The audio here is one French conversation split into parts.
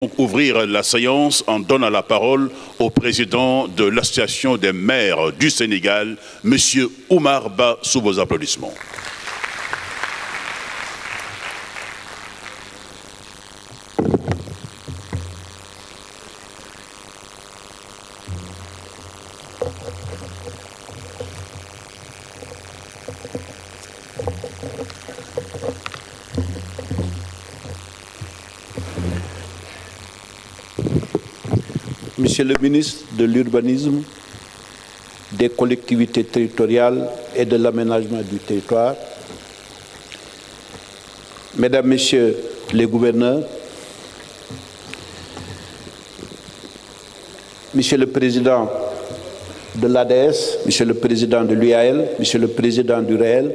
Donc, ouvrir la séance en donnant la parole au président de l'Association des maires du Sénégal, M. Oumar Ba, sous vos applaudissements. Monsieur le ministre de l'Urbanisme, des collectivités territoriales et de l'aménagement du territoire, Mesdames, Messieurs les gouverneurs, Monsieur le Président de l'ADS, Monsieur le Président de l'UAL, Monsieur le Président du REEL,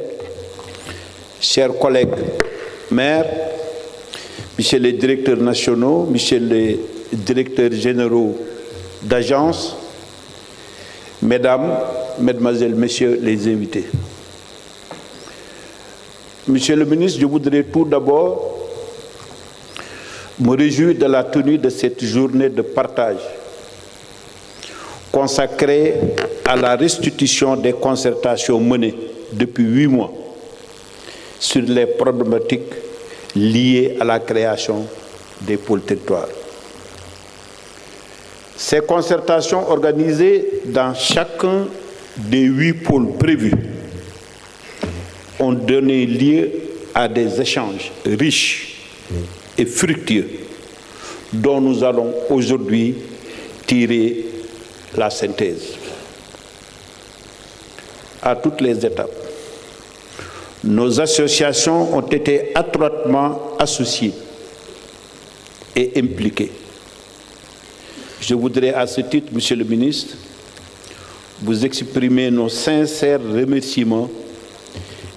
chers collègues maires, Monsieur les directeurs nationaux, Monsieur les directeurs généraux d'agences, Mesdames, Mesdemoiselles, Messieurs les invités. Monsieur le ministre, je voudrais tout d'abord me réjouir de la tenue de cette journée de partage consacrée à la restitution des concertations menées depuis 8 mois sur les problématiques liées à la création des pôles territoires. Ces concertations organisées dans chacun des 8 pôles prévus ont donné lieu à des échanges riches et fructueux dont nous allons aujourd'hui tirer la synthèse. À toutes les étapes, nos associations ont été étroitement associées et impliquées. Je voudrais à ce titre, Monsieur le ministre, vous exprimer nos sincères remerciements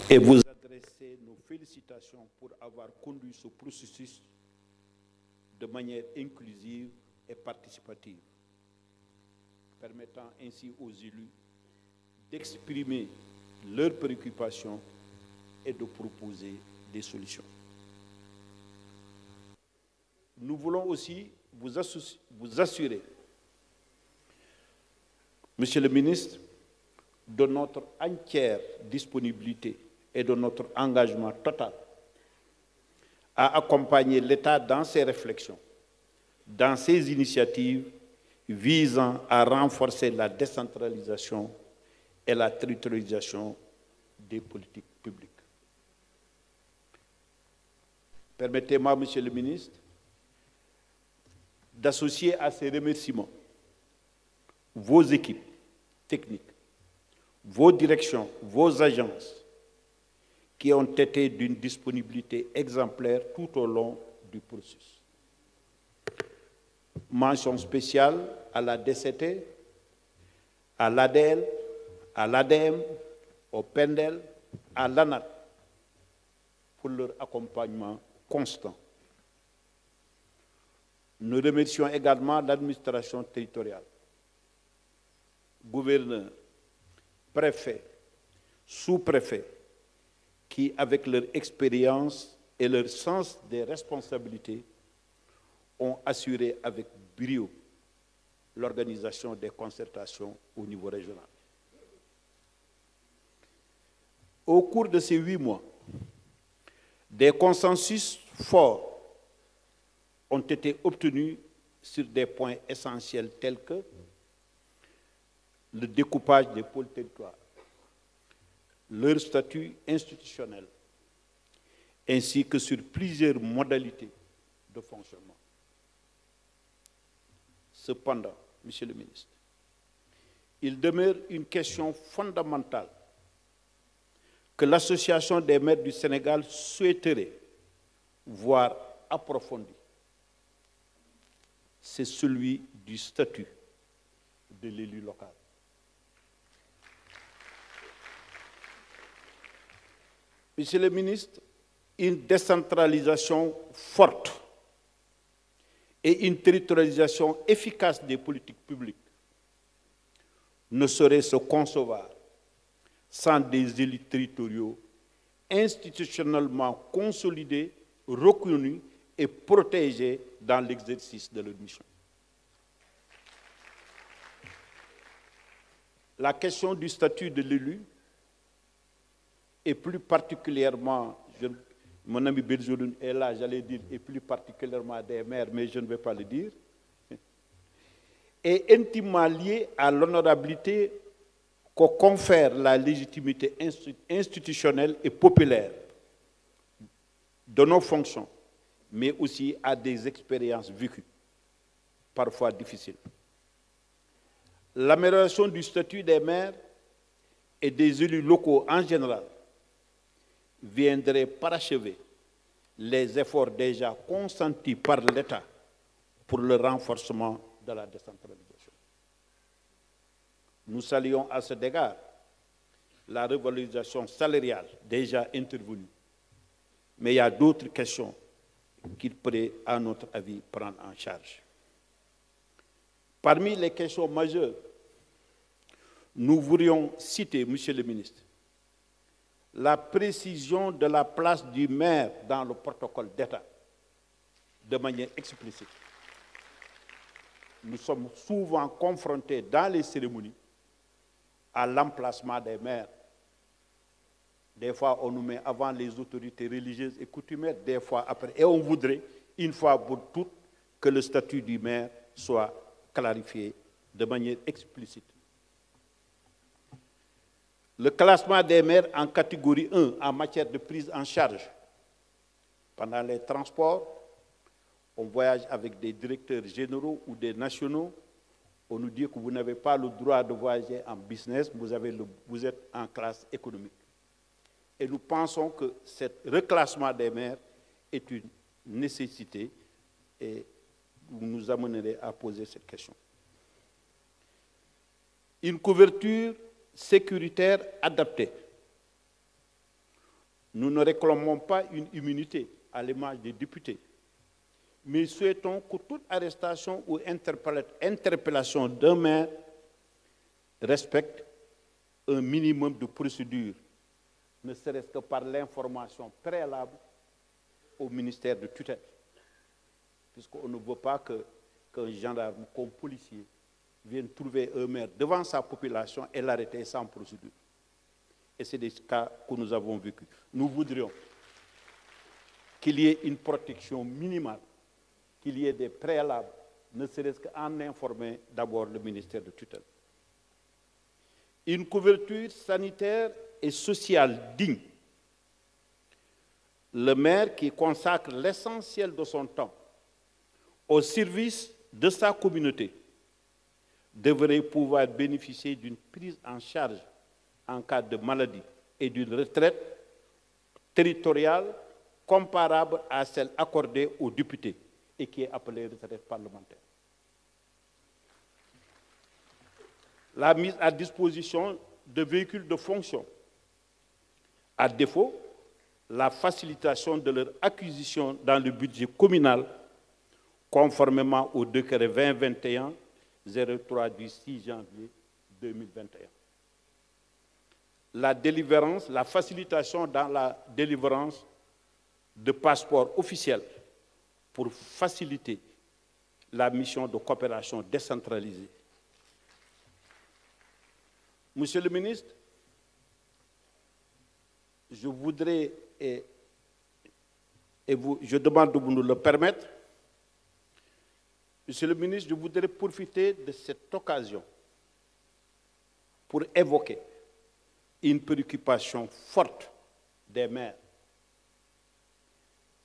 et vous adresser nos félicitations pour avoir conduit ce processus de manière inclusive et participative, permettant ainsi aux élus d'exprimer leurs préoccupations et de proposer des solutions. Nous voulons aussi vous assurer, Monsieur le ministre, de notre entière disponibilité et de notre engagement total à accompagner l'État dans ses réflexions, dans ses initiatives visant à renforcer la décentralisation et la territorialisation des politiques publiques. Permettez-moi, Monsieur le ministre, d'associer à ces remerciements vos équipes techniques, vos directions, vos agences, qui ont été d'une disponibilité exemplaire tout au long du processus. Mention spéciale à la DCT, à l'ADL, à l'ADM, au PENDEL, à l'ANAT, pour leur accompagnement constant. Nous remercions également l'administration territoriale, gouverneurs, préfets, sous-préfets, qui, avec leur expérience et leur sens des responsabilités, ont assuré avec brio l'organisation des concertations au niveau régional. Au cours de ces 8 mois, des consensus forts ont été obtenus sur des points essentiels tels que le découpage des pôles territoires, leur statut institutionnel, ainsi que sur plusieurs modalités de fonctionnement. Cependant, Monsieur le ministre, il demeure une question fondamentale que l'Association des maires du Sénégal souhaiterait voir approfondie. C'est celui du statut de l'élu local. Monsieur le ministre, une décentralisation forte et une territorialisation efficace des politiques publiques ne saurait se concevoir sans des élus territoriaux institutionnellement consolidés, reconnus et protégés dans l'exercice de leur mission. La question du statut de l'élu, et plus particulièrement, mon ami Belzoun est là, j'allais dire, et plus particulièrement des maires, mais je ne vais pas le dire, est intimement liée à l'honorabilité que confère la légitimité institutionnelle et populaire de nos fonctions, mais aussi à des expériences vécues, parfois difficiles. L'amélioration du statut des maires et des élus locaux en général viendrait parachever les efforts déjà consentis par l'État pour le renforcement de la décentralisation. Nous saluons à cet égard la revalorisation salariale déjà intervenue, mais il y a d'autres questions qu'il pourrait, à notre avis, prendre en charge. Parmi les questions majeures, nous voudrions citer, Monsieur le ministre, la précision de la place du maire dans le protocole d'État, de manière explicite. Nous sommes souvent confrontés dans les cérémonies à l'emplacement des maires. Des fois, on nous met avant les autorités religieuses et coutumières, des fois après. Et on voudrait, une fois pour toutes, que le statut du maire soit clarifié de manière explicite. Le classement des maires en catégorie 1 en matière de prise en charge. Pendant les transports, on voyage avec des directeurs généraux ou des nationaux. On nous dit que vous n'avez pas le droit de voyager en business, vous êtes en classe économique. Et nous pensons que ce reclassement des maires est une nécessité et vous nous amènerez à poser cette question. Une couverture sécuritaire adaptée. Nous ne réclamons pas une immunité à l'image des députés, mais souhaitons que toute arrestation ou interpellation d'un maire respecte un minimum de procédure, ne serait-ce que par l'information préalable au ministère de tutelle, puisqu'on ne veut pas qu'un gendarme comme policier vienne trouver un maire devant sa population et l'arrêter sans procédure. Et c'est des cas que nous avons vécus. Nous voudrions qu'il y ait une protection minimale, qu'il y ait des préalables, ne serait-ce qu'en informer d'abord le ministère de tutelle. Une couverture sanitaire et sociale digne. Le maire qui consacre l'essentiel de son temps au service de sa communauté devrait pouvoir bénéficier d'une prise en charge en cas de maladie et d'une retraite territoriale comparable à celle accordée aux députés et qui est appelée retraite parlementaire. La mise à disposition de véhicules de fonction. À défaut, la facilitation de leur acquisition dans le budget communal, conformément au décret 2021-03 du 6 janvier 2021. La facilitation dans la délivrance de passeports officiels pour faciliter la mission de coopération décentralisée. Monsieur le ministre, je voudrais, je demande de vous nous le permettre, Monsieur le ministre, je voudrais profiter de cette occasion pour évoquer une préoccupation forte des maires.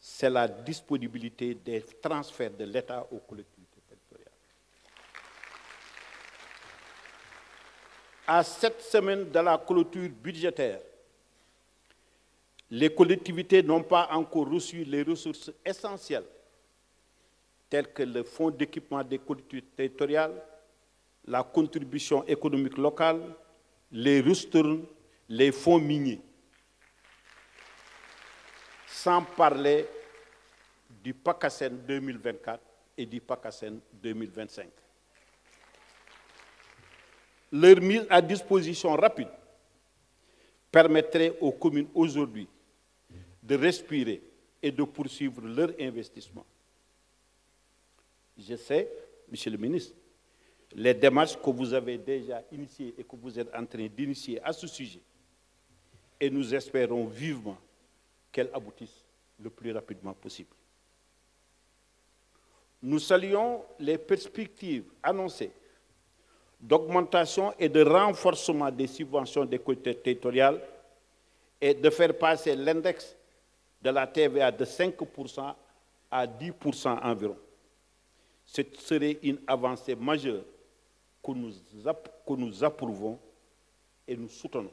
C'est la disponibilité des transferts de l'État aux collectivités territoriales. À 7 semaines de la clôture budgétaire, les collectivités n'ont pas encore reçu les ressources essentielles telles que le fonds d'équipement des collectivités territoriales, la contribution économique locale, les ristournes, les fonds miniers. Sans parler du PACASEN 2024 et du PACASEN 2025. Leur mise à disposition rapide permettrait aux communes aujourd'hui de respirer et de poursuivre leur investissement. Je sais, Monsieur le ministre, les démarches que vous avez déjà initiées et que vous êtes en train d'initier à ce sujet. Et nous espérons vivement qu'elles aboutissent le plus rapidement possible. Nous saluons les perspectives annoncées d'augmentation et de renforcement des subventions des collectivités territoriales et de faire passer l'index de la TVA de 5% à 10% environ. Ce serait une avancée majeure que nous approuvons et nous soutenons.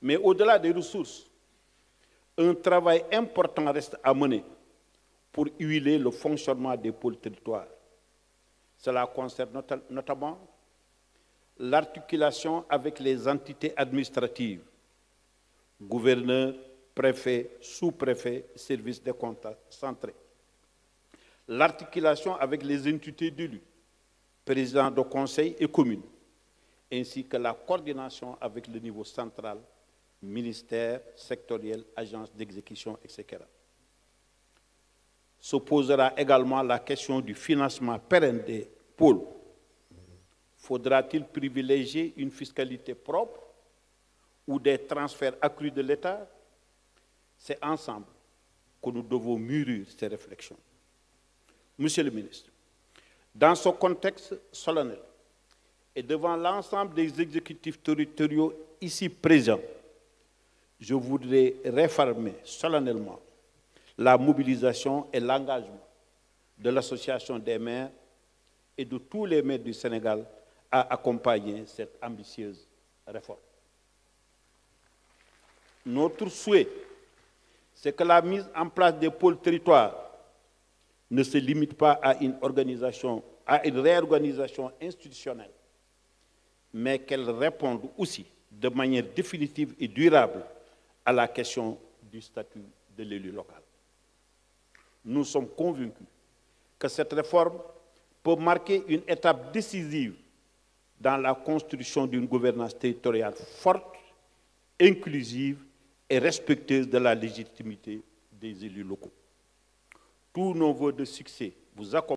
Mais au-delà des ressources, un travail important reste à mener pour huiler le fonctionnement des pôles territoires. Cela concerne notamment l'articulation avec les entités administratives, gouverneurs, préfets, sous-préfets, services déconcentrés. L'articulation avec les entités d'élus, présidents de conseils et communes, ainsi que la coordination avec le niveau central, ministère, sectoriel, agences d'exécution, etc. Se posera également la question du financement pérenne des pôles. Faudra-t-il privilégier une fiscalité propre ou des transferts accrus de l'État? C'est ensemble que nous devons mûrir ces réflexions. Monsieur le ministre, dans ce contexte solennel et devant l'ensemble des exécutifs territoriaux ici présents, je voudrais réaffirmer solennellement la mobilisation et l'engagement de l'Association des maires et de tous les maires du Sénégal à accompagner cette ambitieuse réforme. Notre souhait, c'est que la mise en place des pôles territoires ne se limite pas à une réorganisation institutionnelle, mais qu'elle réponde aussi de manière définitive et durable à la question du statut de l'élu local. Nous sommes convaincus que cette réforme peut marquer une étape décisive dans la construction d'une gouvernance territoriale forte, inclusive et respectueuse de la légitimité des élus locaux. Tous nos vœux de succès vous accompagnent.